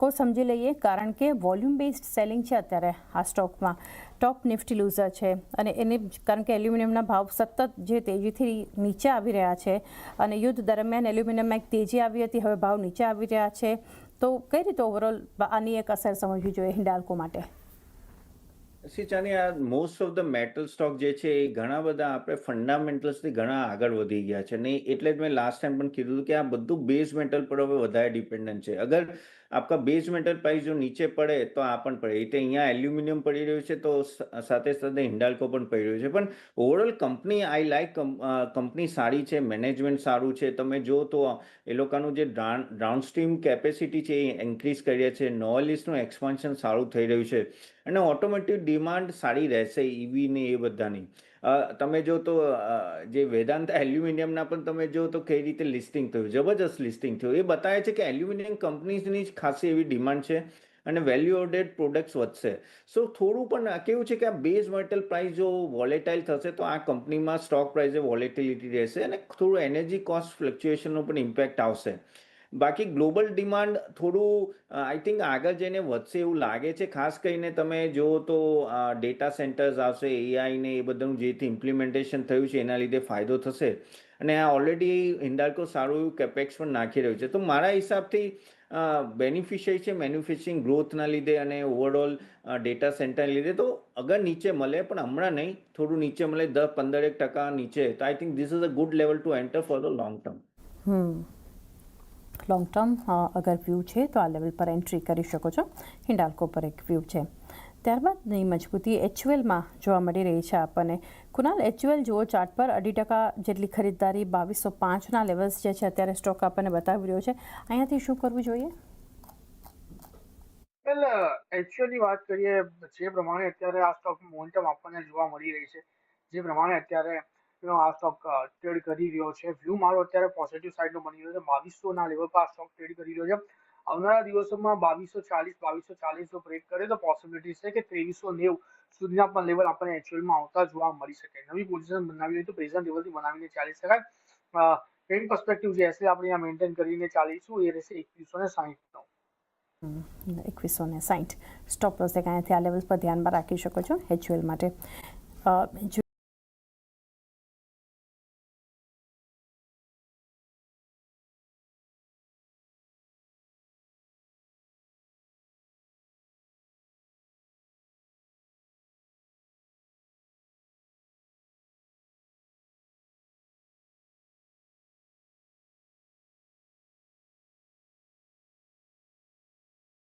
को समझी लीए कारण के वॉल्यूम बेस्ड सेलिंग है अत्यारे आ स्टॉक में टॉप निफ्टी लूजर है अने एने कारण के एल्युमिनियमना भाव सतत जे तेजीथी नीचे आवी रह्या छे अने युद्ध दरमियान एल्युमिनियमમાં एक तेजी आवी हती हवे भाव नीचे आवी रह्या छे तो कई रीते ओवरऑल आनी एक असर समझवी जोईए हिंडाल्को माटे। ચાની આ most of the metal stock જે છે એ ઘણા બધા આપણે ફંડામેન્ટલ્સથી ઘણા આગળ વધી ગયા છે ને એટલે જ મેં લાસ્ટ ટાઈમ પણ કીધું કે આ બધું બેઝ મેટલ પર હવે વધારે ડિપેન્ડન્ટ છે। અગર આપકા બેઝ મેટલ પ્રાઇસ જો નીચે પડે તો આ પણ પડે એટલે અહીંયા એલ્યુમિનિયમ પડી રહ્યું છે તો સાથે સાથે હિન્ડાલ્કો પણ પડી રહ્યું છે પણ overall company I like company સારી છે, મેનેજમેન્ટ સારું છે। તમે જો તો એ લોકોનું જે ડાઉનસ્ટ્રીમ કેપેસિટી છે એ ઇન્ક્રીઝ કરી રહ્યા છે, નોવેલિસનું એક્સપાન્શન સારું થઈ રહ્યું છે અને ઓટોમેટિક ડિમાન્ડ સારી રહેશે ઈવી ને એ બધાની। તમે જો તો જે વેદાંત એલ્યુમિનિયમના પણ તમે જો તો કઈ રીતે લિસ્ટિંગ થયું, જબરજસ્ત લિસ્ટિંગ થયું, એ બતાવે છે કે એલ્યુમિનિયમ કંપનીઝની જ ખાસી એવી ડિમાન્ડ છે અને વેલ્યુ એડેડ પ્રોડક્ટ્સ વધશે। સો થોડું પણ કેવું છે કે આ બેઝ મેટલ પ્રાઇસ જો વોલેટાઇલ થશે તો આ કંપનીમાં સ્ટોક પ્રાઇસે વોલેટિલિટી રહેશે અને થોડું એનર્જી કોસ્ટ ફ્લક્ચ્યુએશનનો પણ ઇમ્પેક્ટ આવશે। બાકી ગ્લોબલ ડિમાન્ડ થોડું આઈ થિંક આગળ જઈને વધશે એવું લાગે છે। ખાસ કરીને તમે જો તો ડેટા સેન્ટર્સ આવશે, એઆઈ ને એ બધાનું જેથી ઇમ્પ્લિમેન્ટેશન થયું છે એના લીધે ફાયદો થશે અને આ ઓલરેડી હિન્ડાલ્કો સારું એવું કેપેક્સ પણ નાખી રહ્યું છે। તો મારા હિસાબથી બેનિફિશિયરી છે મેન્યુફેક્ચરિંગ ગ્રોથના લીધે અને ઓવરઓલ ડેટા સેન્ટરના લીધે। તો અગર નીચે મળે પણ હમણાં નહીં, થોડું નીચે મળે 10-15% નીચે તો I think this is a good level two enter for the long term. Long term अगर व्यू है तो आ लेवल पर एंट्री कर सको छो। हिंडाल्को पर एक व्यू है। त्यारबादनी मजबूती एचयूएल में जोवा मळी रही है आपने। कुणाल, एचयूएल जुओ चार्ट पर 2.5% जेटली खरीददारी 2205 ना लेवल्स जे छे अत्यारे स्टॉक आपने बतावी रह्यो छे, अहींयाथी शुं करवुं जोईए? वेल एचयूएल ની વાત કરીએ જે પ્રમાણે અત્યારે આ સ્ટોક મોમેન્ટમ આપણને જોવા મળી રહી છે, જે પ્રમાણે અત્યારે આ સ્ટોક ટ્રેડ કરી રહ્યો છે, વ્યૂ મારો અત્યારે પોઝિટિવ સાઈડનો બની રહ્યો છે। 2200 ના લેવલ પર આ સ્ટોક ટ્રેડ કરી રહ્યો છે। આવનારા દિવસોમાં 2240 નો બ્રેક કરે તો પોસિબિલિટી છે કે 2390 સુધીના પણ લેવલ આપણને એચયુએલમાં આવતા જોવા મળી શકે। નવી પોઝિશન બનાવી હોય તો પ્રેઝન્ટ લેવલથી બનાવીને ચાલી શકાય। ટ્રેડ પર્સપેક્ટિવ જે હશે આપણે અહીંયા મેન્ટેન કરીને ચાલીશું એ રહેશે 2160 નો। 2160 स्टॉप लॉस एक आ लेवल पर ध्यान में राखी शको छो एचयूएल माटे।